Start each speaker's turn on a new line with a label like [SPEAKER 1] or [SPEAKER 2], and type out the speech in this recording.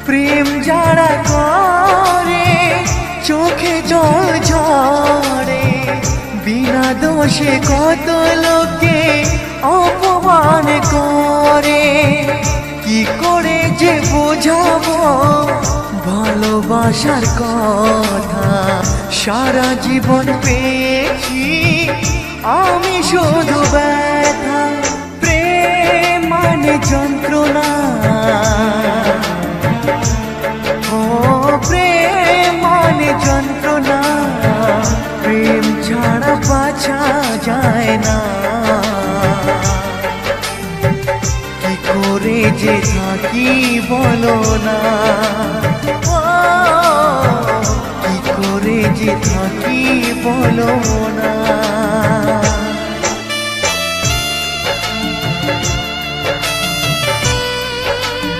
[SPEAKER 1] প্রেম যারা করে চোখে জল ঝরে, বিনা দোষে কত লোকে অপমান করে। কি করে যে বোঝাবো ভালোবাসার কথা, সারা জীবন পেয়েছি আমি শুধু ব্যথা। প্রেম মানে যন্ত্রণা, ও প্রেম মানে যন্ত্রণা, প্রেম ছাড়া বাঁচা যায় না। কি করে যে থাকি বলো না, ও কি করে যে থাকি বলো না।